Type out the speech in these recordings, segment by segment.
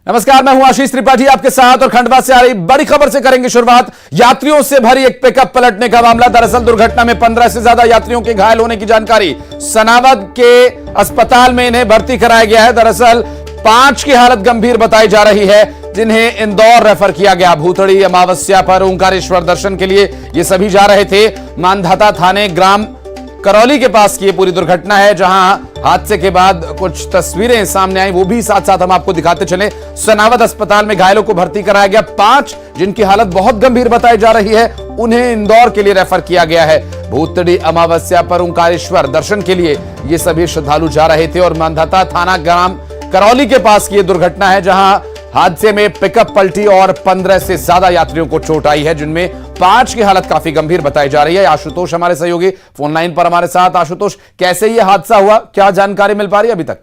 नमस्कार, मैं हूं आशीष त्रिपाठी आपके साथ और खंडवा से आ रही बड़ी खबर से करेंगे शुरुआत। यात्रियों से भरी एक पिकअप पलटने का मामला। दरअसल दुर्घटना में 15 से ज्यादा यात्रियों के घायल होने की जानकारी। सनावद के अस्पताल में इन्हें भर्ती कराया गया है। दरअसल 5 की हालत गंभीर बताई जा रही है, जिन्हें इंदौर रेफर किया गया। भूतड़ी अमावस्या पर ओंकारेश्वर दर्शन के लिए ये सभी जा रहे थे। मानधाता थाने ग्राम करौली के पास की ये पूरी दुर्घटना है, जहां हादसे के बाद कुछ तस्वीरें सामने आई, वो भी साथ साथ हम आपको दिखाते चले। सनावद अस्पताल में घायलों को भर्ती कराया गया। 5 जिनकी हालत बहुत गंभीर बताई जा रही है, उन्हें इंदौर के लिए रेफर किया गया है। भूतड़ी अमावस्या पर ओंकारेश्वर दर्शन के लिए ये सभी श्रद्धालु जा रहे थे और मानधाता थाना ग्राम करौली के पास की ये दुर्घटना है, जहां हादसे में पिकअप पलटी और 15 से ज्यादा यात्रियों को चोट आई है, जिनमें 5 की हालत काफी गंभीर बताई जा रही है। आशुतोष हमारे सहयोगी फोन लाइन पर हमारे साथ। आशुतोष, कैसे ये हादसा हुआ, क्या जानकारी मिल पा रही है अभी तक?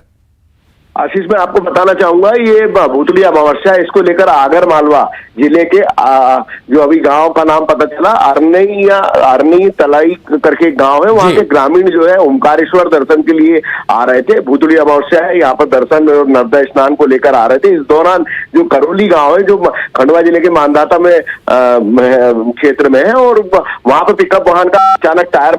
आशीष, मैं आपको बताना चाहूंगा, ये भूतड़ी अमावस्या, इसको लेकर आगर मालवा जिले के जो अभी गांव का नाम पता चला, अरनी तलाई करके गांव है, वहां के ग्रामीण जो है ओंकारेश्वर दर्शन के लिए आ रहे थे। भूतड़ी अमावस्या है, यहाँ पर दर्शन और नर्मदा स्नान को लेकर आ रहे थे। इस दौरान जो करौली गांव है, जो खंडवा जिले के मानधाता में क्षेत्र में है, और वहां पर पिकअप वाहन का अचानक टायर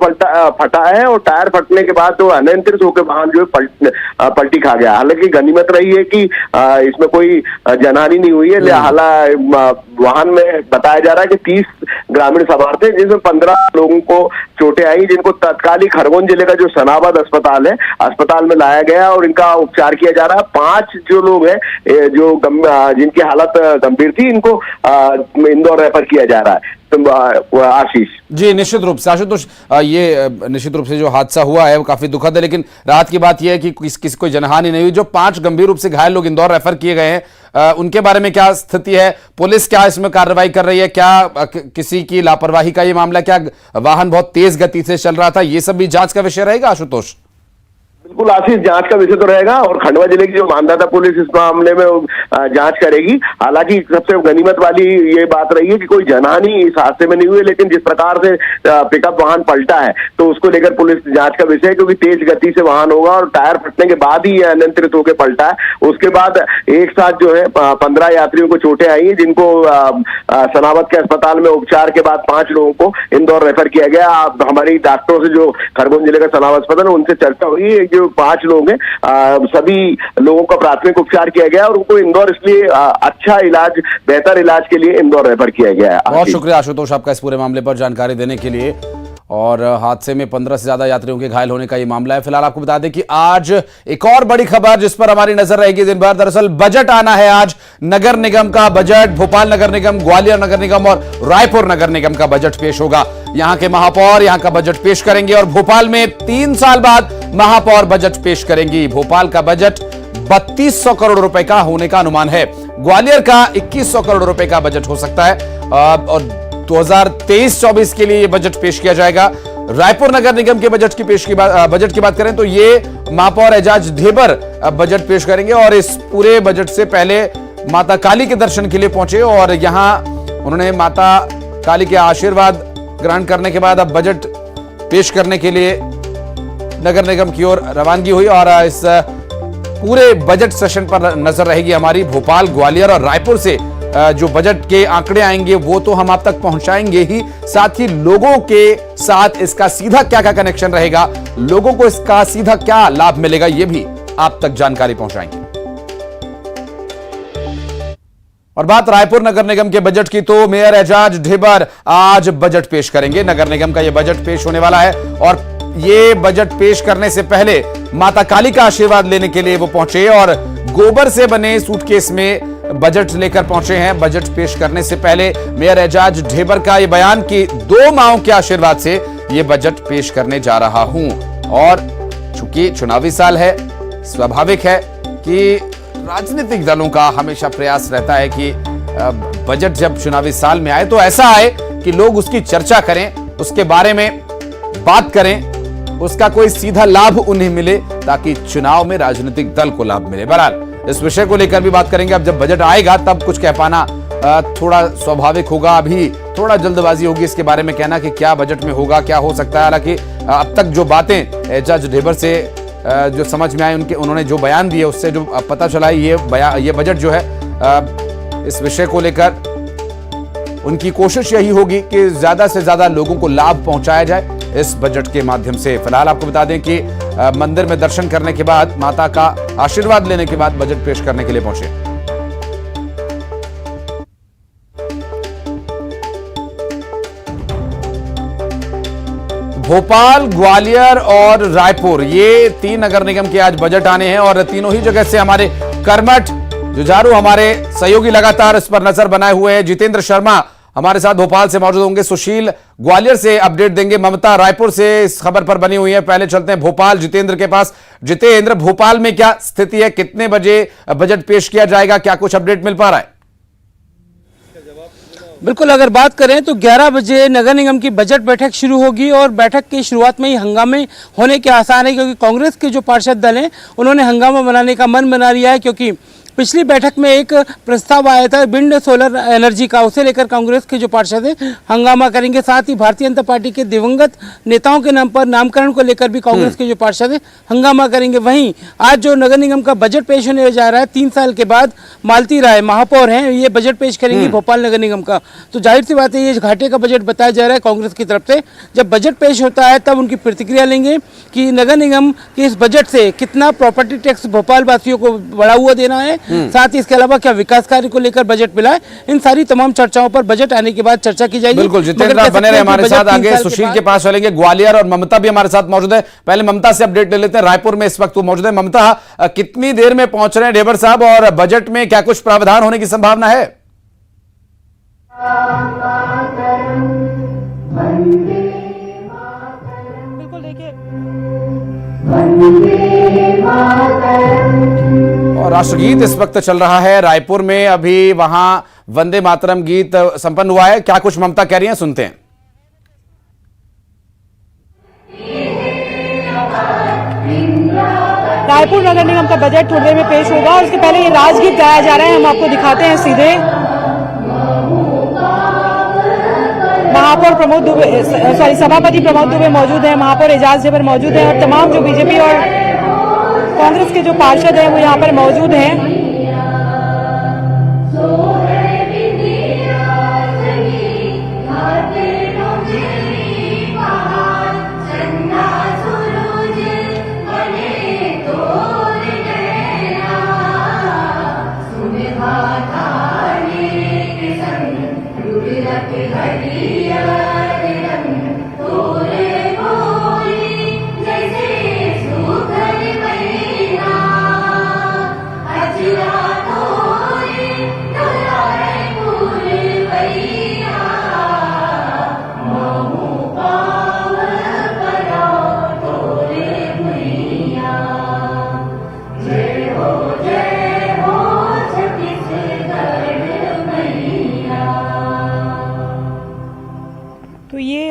फटा है और टायर फटने के बाद तो अनियंत्रित होकर वाहन जो है पलटी खा गया। हालांकि गनीमत रही है कि इसमें कोई जनहानि नहीं हुई है। हालांकि वाहन में बताया जा रहा है कि 30 ग्रामीण सवार थे, जिसमें 15 लोगों को चोटें आई, जिनको तत्कालीन खरगोन जिले का जो सनावद अस्पताल है, अस्पताल में लाया गया और इनका उपचार किया जा रहा है। 5 जो लोग हैं जो जिनकी हालत गंभीर थी, इनको इंदौर रेफर किया जा रहा है। आशीष जी, निश्चित रूप से आशुतोष, ये निश्चित रूप से जो हादसा हुआ है वो काफी दुखद है, लेकिन राहत की बात यह है कि किसी कोई जनहानि नहीं हुई। जो 5 गंभीर रूप से घायल लोग इंदौर रेफर किए गए हैं, उनके बारे में क्या स्थिति है? पुलिस क्या इसमें कार्रवाई कर रही है? क्या किसी की लापरवाही का ये मामला? क्या वाहन बहुत तेज गति से चल रहा था? ये सब भी जांच का विषय रहेगा आशुतोष। बिल्कुल आशीष, जांच का विषय तो रहेगा और खंडवा जिले की जो मानधाता पुलिस इस मामले में जांच करेगी। हालांकि सबसे गनीमत वाली ये बात रही है कि कोई जनहानि इस हादसे में नहीं हुई, लेकिन जिस प्रकार से पिकअप वाहन पलटा है तो उसको लेकर पुलिस जांच का विषय है, क्योंकि तेज गति से वाहन होगा और टायर फटने के बाद ही यह अनियंत्रित होकर पलटा है। उसके बाद एक साथ जो है 15 यात्रियों को चोटें आई है, जिनको सनावद के अस्पताल में उपचार के बाद 5 लोगों को इंदौर रेफर किया गया। हमारी डॉक्टरों से जो खरगोन जिले का सनावद अस्पताल है, उनसे चर्चा हुई। जो 5 लोग हैं, सभी लोगों का प्राथमिक उपचार किया गया और उनको इंदौर इसलिए अच्छा इलाज, बेहतर इलाज के लिए इंदौर रेफर किया गया है। बहुत शुक्रिया आशुतोष आपका इस पूरे मामले पर जानकारी देने के लिए। और हादसे में 15 से ज्यादा यात्रियों के घायल होने का ये मामला है। फिलहाल आपको बता दें कि आज एक और बड़ी खबर जिस पर हमारी नजर रहेगी दिन भर। दरअसल बजट आना है आज। नगर निगम का बजट, भोपाल नगर निगम, ग्वालियर नगर निगम और रायपुर नगर निगम का बजट पेश होगा। यहां के महापौर यहां का बजट पेश करेंगे और भोपाल में 3 साल बाद महापौर बजट पेश करेंगी। भोपाल का बजट 3200 करोड़ रुपए का होने का अनुमान है। ग्वालियर का 2100 करोड़ रुपए का बजट हो सकता है और 2023-24 के लिए ये बजट पेश किया जाएगा। रायपुर नगर निगम के बजट की बात करें तो ये महापौर एजाज ढेबर बजट पेश करेंगे और इस पूरे बजट से पहले माता काली के दर्शन के लिए पहुंचे और यहां उन्होंने माता काली के आशीर्वाद ग्रहण करने के बाद अब बजट पेश करने के लिए नगर निगम की ओर रवानगी हुई। और इस पूरे बजट सेशन पर नजर रहेगी हमारी। भोपाल, ग्वालियर और रायपुर से जो बजट के आंकड़े आएंगे वो तो हम आप तक पहुंचाएंगे ही, साथ ही लोगों के साथ इसका सीधा क्या क्या कनेक्शन रहेगा, लोगों को इसका सीधा क्या लाभ मिलेगा, ये भी आप तक जानकारी पहुंचाएंगे। और बात रायपुर नगर निगम के बजट की तो मेयर एजाज ढेबर आज बजट पेश करेंगे। नगर निगम का यह बजट पेश होने वाला है और ये बजट पेश करने से पहले माता काली का आशीर्वाद लेने के लिए वो पहुंचे और गोबर से बने सूटकेस में बजट लेकर पहुंचे हैं। बजट पेश करने से पहले मेयर एजाज ढेबर का यह बयान कि 2 माओं के आशीर्वाद से यह बजट पेश करने जा रहा हूं। और चूंकि चुनावी साल है, स्वाभाविक है कि राजनीतिक दलों का हमेशा प्रयास रहता है कि बजट जब चुनावी साल में आए तो ऐसा आए कि लोग उसकी चर्चा करें, उसके बारे में बात करें, उसका कोई सीधा लाभ उन्हें मिले ताकि चुनाव में राजनीतिक दल को लाभ मिले। बहरहाल इस विषय को लेकर भी बात करेंगे। अब जब बजट आएगा तब कुछ कह पाना थोड़ा स्वाभाविक होगा। अभी थोड़ा जल्दबाजी होगी इसके बारे में कहना कि क्या बजट में होगा, क्या हो सकता है। हालांकि अब तक जो बातें एजाज ढेबर से जो समझ में आए, उन्होंने जो बयान दिए उससे जो पता चला ये बजट जो है इस विषय को लेकर उनकी कोशिश यही होगी कि ज्यादा से ज्यादा लोगों को लाभ पहुंचाया जाए इस बजट के माध्यम से। फिलहाल आपको बता दें कि मंदिर में दर्शन करने के बाद, माता का आशीर्वाद लेने के बाद बजट पेश करने के लिए पहुंचे। भोपाल, ग्वालियर और रायपुर, ये 3 नगर निगम के आज बजट आने हैं और तीनों ही जगह से हमारे कर्मठ जुझारू हमारे सहयोगी लगातार इस पर नजर बनाए हुए हैं। जितेंद्र शर्मा हमारे साथ भोपाल से मौजूद होंगे, सुशील ग्वालियर से अपडेट देंगे, ममता रायपुर से इस खबर पर बनी हुई है। पहले चलते हैं भोपाल, जितेंद्र के पास। जितेंद्र, भोपाल में क्या स्थिति है, कितने बजे बजट पेश किया जाएगा, क्या कुछ अपडेट मिल पा रहा है? बिल्कुल, अगर बात करें तो 11 बजे नगर निगम की बजट बैठक शुरू होगी और बैठक की शुरुआत में ही हंगामे होने के आसार है, क्योंकि कांग्रेस के जो पार्षद दल हैं उन्होंने हंगामा बनाने का मन बना लिया है। क्योंकि पिछली बैठक में एक प्रस्ताव आया था विंड सोलर एनर्जी का, उसे लेकर कांग्रेस के जो पार्षद हैं हंगामा करेंगे। साथ ही भारतीय जनता पार्टी के दिवंगत नेताओं के नाम पर नामकरण को लेकर भी कांग्रेस के जो पार्षद हैं हंगामा करेंगे। वहीं आज जो नगर निगम का बजट पेश होने जा रहा है, 3 साल के बाद मालती राय महापौर हैं, ये बजट पेश करेंगी भोपाल नगर निगम का। तो जाहिर सी बात है ये घाटे का बजट बताया जा रहा है कांग्रेस की तरफ से। जब बजट पेश होता है तब उनकी प्रतिक्रिया लेंगे कि नगर निगम के इस बजट से कितना प्रॉपर्टी टैक्स भोपाल वासियों को बढ़ा हुआ देना है, साथ ही इसके अलावा क्या विकास कार्य को लेकर बजट मिला है। इन सारी तमाम चर्चाओं पर बजट आने के बाद चर्चा की जाएगी। बिल्कुल, जितेंद्र आप बने रहे हमारे साथ। आगे सुशील के पास चलेंगे, ग्वालियर और ममता भी हमारे साथ मौजूद है। पहले ममता से अपडेट ले लेते हैं, रायपुर में इस वक्त वो मौजूद है। ममता, कितनी देर में पहुंच रहे हैं ढेबर साहब और बजट में क्या कुछ प्रावधान होने की संभावना है? बिल्कुल, देखिए और राष्ट्रगीत इस वक्त चल रहा है रायपुर में, अभी वहां वंदे मातरम गीत संपन्न हुआ है। क्या कुछ ममता कह रही हैं, सुनते हैं। रायपुर नगर निगम का बजट थोड़ी देर में पेश होगा और उसके पहले ये राजगीत गाया जा रहा है, हम आपको दिखाते हैं सीधे। महापौर प्रमोद दुबे, सभापति प्रमोद दुबे मौजूद हैं, महापौर एजाज जेबर मौजूद हैं और तमाम जो बीजेपी और कांग्रेस के जो पार्षद हैं वो यहाँ पर मौजूद हैं।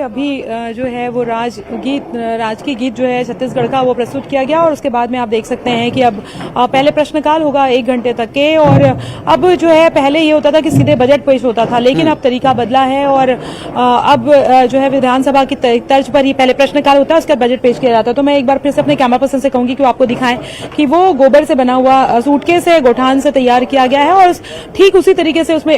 अभी जो है वो राजकीय गीत जो है छत्तीसगढ़ का वो प्रस्तुत किया गया और उसके बाद में आप देख सकते हैं कि अब पहले प्रश्नकाल होगा 1 घंटे तक के। और अब जो है पहले ये होता था कि सीधे बजट पेश होता था, लेकिन अब तरीका बदला है और अब जो है विधानसभा की तर्ज पर ही पहले प्रश्नकाल होता है, उसके बाद बजट पेश किया जाता है। तो मैं एक बार फिर से अपने कैमरा पर्सन से कहूंगी कि वो आपको दिखाएं कि वो गोबर से बना हुआ सूटकेस है, गोठान से तैयार किया गया है और ठीक उसी तरीके से उसमें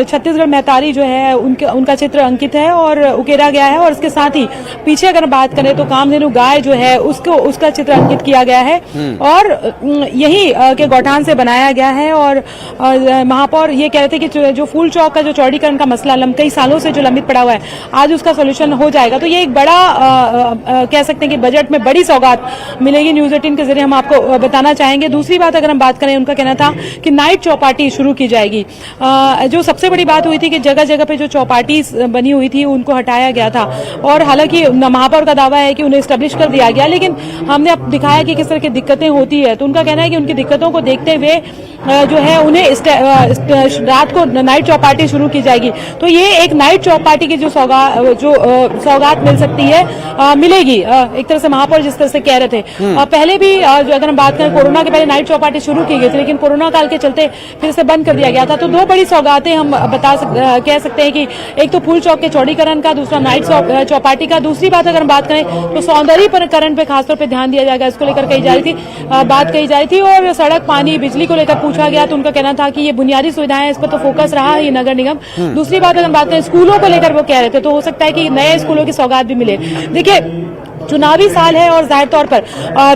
छत्तीसगढ़ मैतारी जो है उनका चित्र अंकित है और उकेरा गया है। और इसके साथ ही पीछे अगर बात करें तो कामधेनु गाय जो है उसका चित्र अंकित किया गया है और यही के गौठान से बनाया गया है। और महापौर ये कह रहे थे कि जो फूल चौक का जो चौड़ीकरण का मसला कई सालों से जो लंबित पड़ा हुआ है, आज उसका सोल्यूशन हो जाएगा। तो ये एक बड़ा कह सकते हैं कि बजट में बड़ी सौगात मिलेगी, न्यूज 18 के जरिए हम आपको बताना चाहेंगे। दूसरी बात अगर हम बात करें, उनका कहना था कि नाइट चौपाटी शुरू की जाएगी। जो सबसे बड़ी बात हुई थी कि जगह जगह पे जो चौपाटी बनी हुई थी उनको हटाया गया था और हालांकि महापौर का दावा है कि उन्हें स्टैब्लिश कर दिया गया, लेकिन हमने अब दिखाया कि किस तरह की दिक्कतें होती है। तो उनका कहना है कि उनकी दिक्कतों को देखते हुए जो है उन्हें रात को नाइट चौपाटी शुरू की जाएगी। तो ये एक नाइट चौपाटी की जो सौगात मिल सकती है मिलेगी एक तरह से महापौर जिस तरह से कह रहे थे। पहले भी जो अगर हम बात करें, कोरोना के पहले नाइट चौपाटी शुरू की गई थी, लेकिन कोरोना काल के चलते फिर से बंद कर दिया गया था। तो 2 बड़ी सौगातें हम कह सकते हैं कि एक तो फूल चौक के चौड़ीकरण का, दूसरा नाइट चौपाटी पार्टी का। दूसरी बात अगर हम बात करें तो सौंदर्यीकरण पे खासतौर पे ध्यान दिया जाएगा, इसको लेकर कही जा रही थी, बात कही जा रही थी। और सड़क, पानी, बिजली को लेकर पूछा गया तो उनका कहना था कि ये बुनियादी सुविधाएं, इस पर तो फोकस रहा ये नगर निगम। दूसरी बात अगर हम बात करें स्कूलों को लेकर, वो कह रहे थे तो हो सकता है कि नए स्कूलों की सौगात भी मिले। देखिए चुनावी साल है और जाहिर तौर पर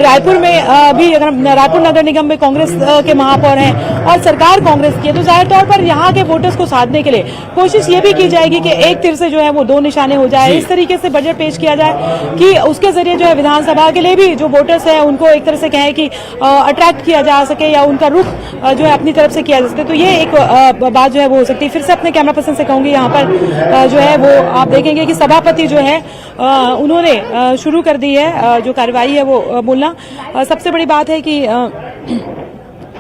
रायपुर में भी, अगर रायपुर नगर निगम में कांग्रेस के महापौर हैं और सरकार कांग्रेस की है, तो जाहिर तौर पर यहाँ के वोटर्स को साधने के लिए कोशिश ये भी की जाएगी कि एक तीर से जो है वो दो निशाने हो जाए। इस तरीके से बजट पेश किया जाए कि उसके जरिए जो है विधानसभा के लिए भी जो वोटर्स है उनको एक तरह से कहें कि अट्रैक्ट किया जा सके या उनका रुख जो है अपनी तरफ से किया जा सके। तो ये एक बात जो है वो हो सकती है। फिर से अपने कैमरा पर्सन से कहूंगी, यहाँ पर जो है वो आप देखेंगे कि सभापति जो है उन्होंने शुरू कर दी है जो कार्रवाई है वो बोलना। सबसे बड़ी बात है कि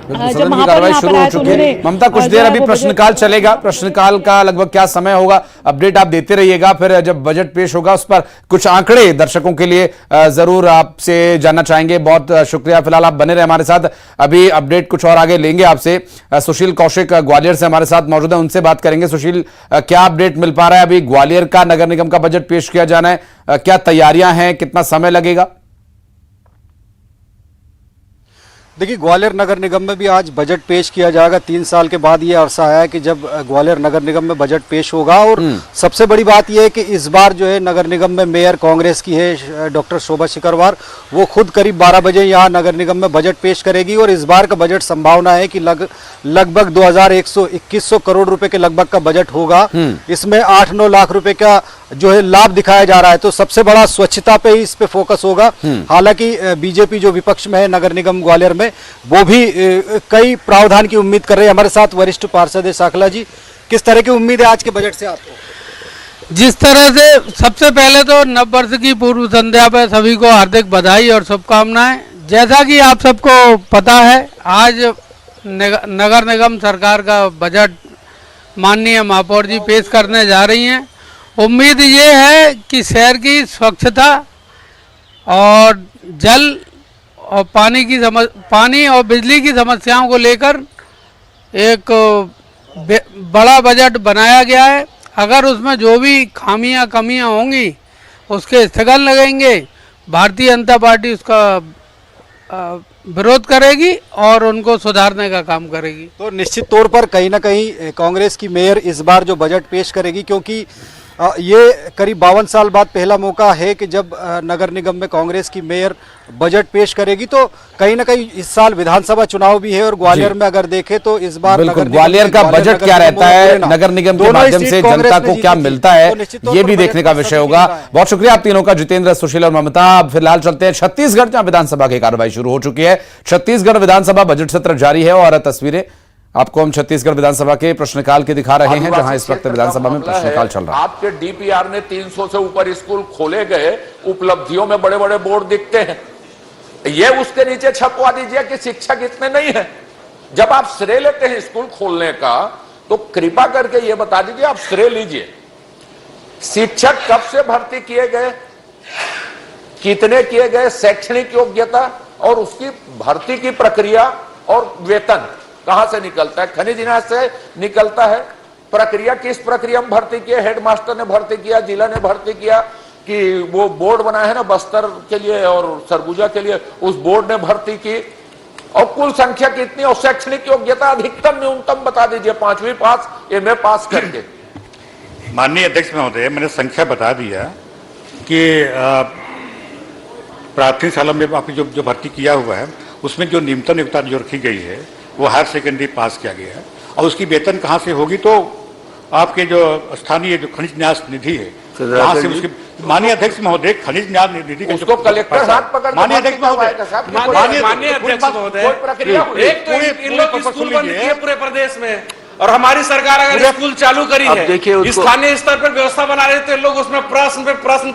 सदन की कार्रवाई शुरू हो चुकी है। ममता, कुछ देर अभी प्रश्नकाल चलेगा, प्रश्नकाल का लगभग क्या समय होगा, अपडेट आप देते रहिएगा। फिर जब बजट पेश होगा उस पर कुछ आंकड़े दर्शकों के लिए जरूर आपसे जानना चाहेंगे। बहुत शुक्रिया, फिलहाल आप बने रहे हमारे साथ, अभी अपडेट कुछ और आगे लेंगे आपसे। सुशील कौशिक ग्वालियर से हमारे साथ मौजूद है, उनसे बात करेंगे। सुशील, क्या अपडेट मिल पा रहा है? अभी ग्वालियर का नगर निगम का बजट पेश किया जाना है, क्या तैयारियां हैं, कितना समय लगेगा? देखिए, ग्वालियर नगर निगम में भी आज बजट पेश किया जाएगा। 3 साल के बाद ये अरसा आया है कि जब ग्वालियर नगर निगम में बजट पेश होगा। और सबसे बड़ी बात यह है कि इस बार जो है नगर निगम में मेयर कांग्रेस की है, डॉक्टर शोभा शिकरवार, वो खुद करीब 12 बजे यहाँ नगर निगम में बजट पेश करेगी। और इस बार का बजट संभावना है कि लगभग 2100 करोड़ रुपए के लगभग का बजट होगा। इसमें 8-9 लाख रुपए का जो है लाभ दिखाया जा रहा है। तो सबसे बड़ा स्वच्छता पे ही इस पे फोकस होगा। हालांकि बीजेपी जो विपक्ष में है नगर निगम ग्वालियर में, वो भी कई प्रावधान की उम्मीद कर रहे हैं। हमारे साथ वरिष्ठ पार्षद है साकला जी, किस तरह की उम्मीद है आज के बजट से आपको? जिस तरह से, सबसे पहले तो नव वर्ष की पूर्व संध्या पर सभी को हार्दिक बधाई और शुभकामनाएं। जैसा कि आप सबको पता है, आज नगर निगम सरकार का बजट माननीय महापौर जी पेश करने जा रही हैं। उम्मीद ये है कि शहर की स्वच्छता और जल और पानी और बिजली की समस्याओं को लेकर एक बड़ा बजट बनाया गया है। अगर उसमें जो भी खामियां कमियां होंगी उसके स्थगन लगेंगे। भारतीय जनता पार्टी उसका विरोध करेगी और उनको सुधारने का काम करेगी। तो निश्चित तौर पर कहीं ना कहीं कांग्रेस की मेयर इस बार जो बजट पेश करेगी, क्योंकि ये करीब 52 साल बाद पहला मौका है कि जब नगर निगम में कांग्रेस की मेयर बजट पेश करेगी। तो कहीं ना कहीं इस साल विधानसभा चुनाव भी है और ग्वालियर में अगर देखें तो इस बार बिल्कुल ग्वालियर का बजट क्या रहता है, नगर निगम के माध्यम से जनता को क्या मिलता है, ये भी देखने का विषय होगा। बहुत शुक्रिया आप तीनों का, जितेंद्र, सुशील और ममता। फिलहाल चलते हैं छत्तीसगढ़, जहां विधानसभा की कार्रवाई शुरू हो चुकी है। छत्तीसगढ़ विधानसभा बजट सत्र जारी है और तस्वीरें आपको हम छत्तीसगढ़ विधानसभा के प्रश्नकाल के दिखा रहे हैं, जहां इस वक्त विधानसभा में प्रश्नकाल चल रहा है। आपके डीपीआर ने 300 से ऊपर स्कूल खोले गए, उपलब्धियों में बड़े बड़े बोर्ड दिखते हैं, ये उसके नीचे छपवा दीजिए कि शिक्षक इतने नहीं है। जब आप श्रेय लेते हैं स्कूल खोलने का तो कृपा करके ये बता दीजिए, आप श्रेय लीजिए। शिक्षक कब से भर्ती किए गए, कितने किए गए, शैक्षणिक योग्यता और उसकी भर्ती की प्रक्रिया और वेतन कहां से निकलता है, खनिज न्यास से निकलता है। प्रक्रिया किस प्रक्रिया में भर्ती किया, हेडमास्टर ने भर्ती किया, जिला ने भर्ती किया, कि वो बोर्ड बनाया है ना बस्तर के लिए और सरगुजा के लिए, उस बोर्ड ने भर्ती की। और कुल संख्या कितनी और शैक्षणिक योग्यता अधिकतम न्यूनतम बता दीजिए, 5वीं पास, MA पास करके। माननीय अध्यक्ष महोदय, मैंने संख्या बता दिया कि प्राथमिक शाला में आपने जो भर्ती किया हुआ है उसमें जो न्यूनतम योग्यता जो रखी गई है वो हायर सेकेंडरी पास किया गया है। और उसकी वेतन कहाँ से होगी, तो आपके जो स्थानीय जो खनिज न्यास निधि है कहाँ से उसकी, माननीय अध्यक्ष महोदय, खनिज न्यास निधि उसको कलेक्टर हाथ पकड़, माननीय अध्यक्ष महोदय, माननीय अध्यक्ष महोदय, एक तो इन लोग स्कूल बंद किए पूरे प्रदेश में और हमारी सरकार अगर स्कूल चालू करी है, स्थानीय स्तर पर व्यवस्था बना रहे थे लोग, उसमें प्रश्न पे प्रश्न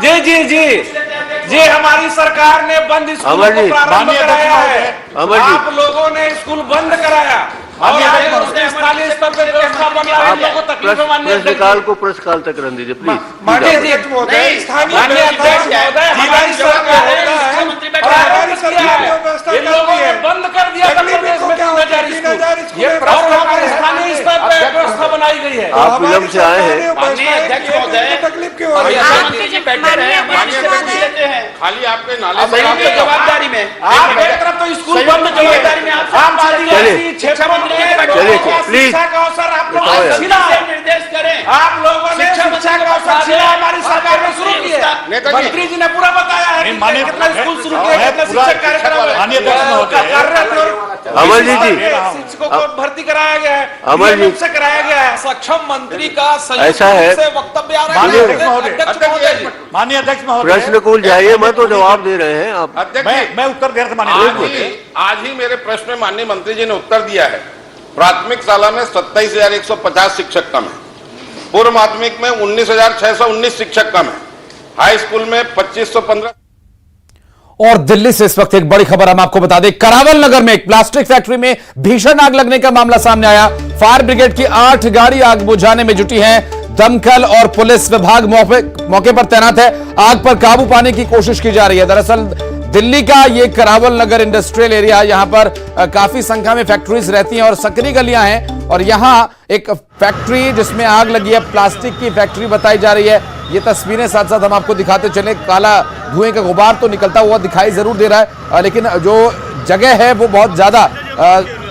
जी जी जी जी हमारी सरकार ने बंद स्कूल को प्रारंभ कराया है, आप लोगों ने स्कूल बंद कराया और स्थानीय स्तर पर व्यवस्था बना रहे हैं, लोगों को तकलीफ है। माननीय प्रश्नकाल को प्रश्नकाल तक रहने दीजिए प्लीज। माननीय अध्यक्ष महोदय, स्थानीय अध्यक्ष महोदय, हमारी सरकार होता है और इन लोगों ने बंद कर दिया प्रदेश में 3000 स्कूल, ये हमारे स्थानीय स्तर पर व्यवस्था बनाई गई है। है। आप विलम्ब से आए हैं। माननीय अध्यक्ष महोदय, तकलीफ क्यों हो रही है? मंत्री जी बैठे रहे, खाली आपके नाले की जवाबदारी में आप एक तरफ तो स्कूल बंद जवाबदारी में आप आदिवासी क्षेत्र मंत्री प्लीज शिक्षा का अवसर आप लोग छीना निर्देश करें। आप लोगों ने शिक्षा का अवसर छीना हमारी सरकार ने शुरू किया। मंत्री जी ने पूरा बताया है कि कितना स्कूल शुरू किया, कितना शिक्षक कार्यक्रम अमर जी शिक्षकों को भर्ती कराया गया है, अमर जी से कराया गया है। सक्षम मंत्री का ऐसा है वक्तव्य आ रहा है। माननीय अध्यक्ष महोदय, प्रश्न को उलझाइए मत, तो जवाब दे रहे हैं आप। मैं उत्तर दे रहा था माननीय। आज ही मेरे प्रश्न में माननीय मंत्री जी ने उत्तर दिया है। प्राथमिक शाला में 27,150 शिक्षक कम है, पूर्व माध्यमिक में 19,619 शिक्षक कम है, हाई स्कूल में 2,515। और दिल्ली से इस वक्त एक बड़ी खबर हम आपको बता दें। करावल नगर में एक प्लास्टिक फैक्ट्री में भीषण आग लगने का मामला सामने आया। फायर ब्रिगेड की 8 गाड़ी आग बुझाने में जुटी हैं। दमकल और पुलिस विभाग मौके पर तैनात है। आग पर काबू पाने की कोशिश की जा रही है। दरअसल दिल्ली का ये करावल नगर इंडस्ट्रियल एरिया, यहां पर काफी संख्या में फैक्ट्रीज रहती हैं और सकरी गलियां हैं, और यहां एक फैक्ट्री जिसमें आग लगी है, प्लास्टिक की फैक्ट्री बताई जा रही है। ये तस्वीरें साथ साथ हम आपको दिखाते चले। काला धुएं का गुबार तो निकलता हुआ दिखाई जरूर दे रहा है, लेकिन जो जगह है वो बहुत ज्यादा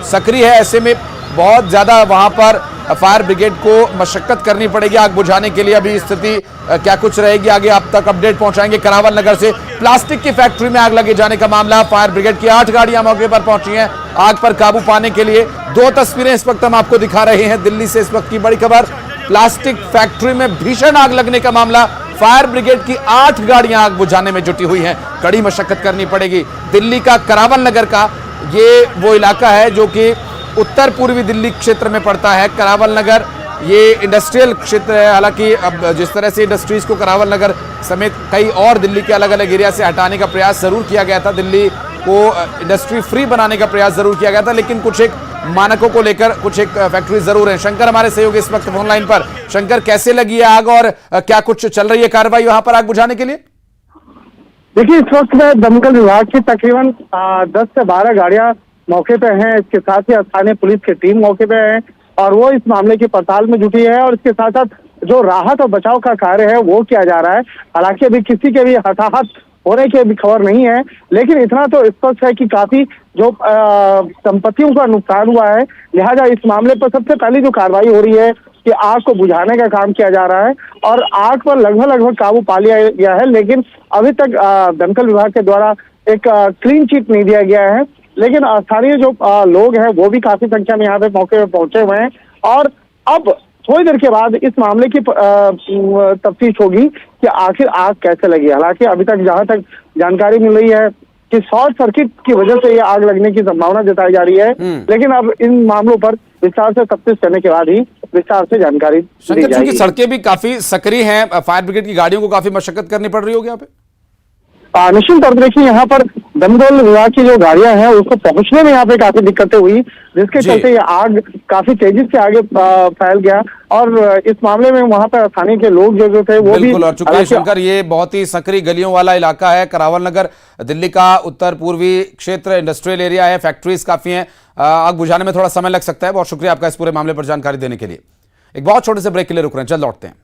सकरी है। ऐसे में बहुत ज्यादा वहां पर फायर ब्रिगेड को मशक्कत करनी पड़ेगी आग बुझाने के लिए। अभी स्थिति क्या कुछ रहेगी, आगे आप तक अपडेट पहुंचाएंगे। करावल नगर से प्लास्टिक की फैक्ट्री में आग लगे जाने का मामला। फायर ब्रिगेड की 8 गाड़ियां मौके पर पहुंची हैं आग पर काबू पाने के लिए। 2 तस्वीरें इस वक्त हम आपको दिखा रहे हैं। दिल्ली से इस वक्त की बड़ी खबर, प्लास्टिक फैक्ट्री में भीषण आग लगने का मामला। फायर ब्रिगेड की 8 गाड़ियां आग बुझाने में जुटी हुई हैं। कड़ी मशक्कत करनी पड़ेगी। दिल्ली का करावल नगर का ये वो इलाका है जो कि उत्तर पूर्वी दिल्ली क्षेत्र में पड़ता है। करावल नगर ये इंडस्ट्रियल क्षेत्र है। हालांकि अब जिस तरह से इंडस्ट्रीज को करावल नगर समेत कई और दिल्ली के अलग अलग एरिया से हटाने का प्रयास जरूर किया गया था, दिल्ली को इंडस्ट्री फ्री बनाने का प्रयास जरूर किया गया था, लेकिन कुछ एक मानकों को लेकर कुछ एक फैक्ट्री जरूर है। शंकर हमारे सहयोगी इस वक्त फोन लाइन पर। शंकर, कैसे लगी है आग और क्या कुछ चल रही है कार्रवाई वहां पर आग बुझाने के लिए? देखिए, इस वक्त में दमकल विभाग की तकरीबन 10 से 12 गाड़ियां मौके पे हैं। इसके साथ ही स्थानीय पुलिस की टीम मौके पे है और वो इस मामले की पड़ताल में जुटी है, और इसके साथ साथ जो राहत और बचाव का कार्य है वो किया जा रहा है। हालांकि अभी किसी के भी हताहत होने की भी खबर नहीं है, लेकिन इतना तो स्पष्ट है कि काफी जो संपत्तियों का नुकसान हुआ है। लिहाजा इस मामले पर सबसे पहली जो कार्रवाई हो रही है कि आग को बुझाने का काम किया जा रहा है, और आग पर लगभग काबू पा लिया गया है। लेकिन अभी तक दमकल विभाग के द्वारा एक क्लीन चिट नहीं दिया गया है। लेकिन स्थानीय जो लोग हैं वो भी काफी संख्या में यहाँ पे मौके पे पहुंचे हुए हैं, और अब थोड़ी देर के बाद इस मामले की तफ्तीश होगी कि आखिर आग कैसे लगी। हालांकि अभी तक जहां तक जानकारी मिल रही है कि शॉर्ट सर्किट की वजह से ये आग लगने की संभावना जताई जा रही है, लेकिन अब इन मामलों पर विस्तार से तफ्तीश करने के बाद ही विस्तार से जानकारी दी जाएगी। सड़कें भी काफी सक्रिय हैं, फायर ब्रिगेड की गाड़ियों को काफी मशक्कत करनी पड़ रही होगी यहाँ पे। निश्चित तौर पर देखिए, यहाँ पर दमकल विभाग की जो गाड़ियां हैं उसको पहुंचने में यहाँ पे काफी दिक्कतें हुई, जिसके चलते ये आग काफी तेजी से आगे फैल गया, और इस मामले में वहां पर स्थानीय के लोग जो थे वो भी। और चूंकि शंकर ये बहुत ही सक्रिय गलियों वाला इलाका है, करावल नगर दिल्ली का उत्तर पूर्वी क्षेत्र इंडस्ट्रियल एरिया है, फैक्ट्रीज काफी हैं, आग बुझाने में थोड़ा समय लग सकता है। बहुत शुक्रिया आपका इस पूरे मामले पर जानकारी देने के लिए। एक बहुत छोटे से ब्रेक के लिए रुक रहे हैं, जल्द लौटते हैं।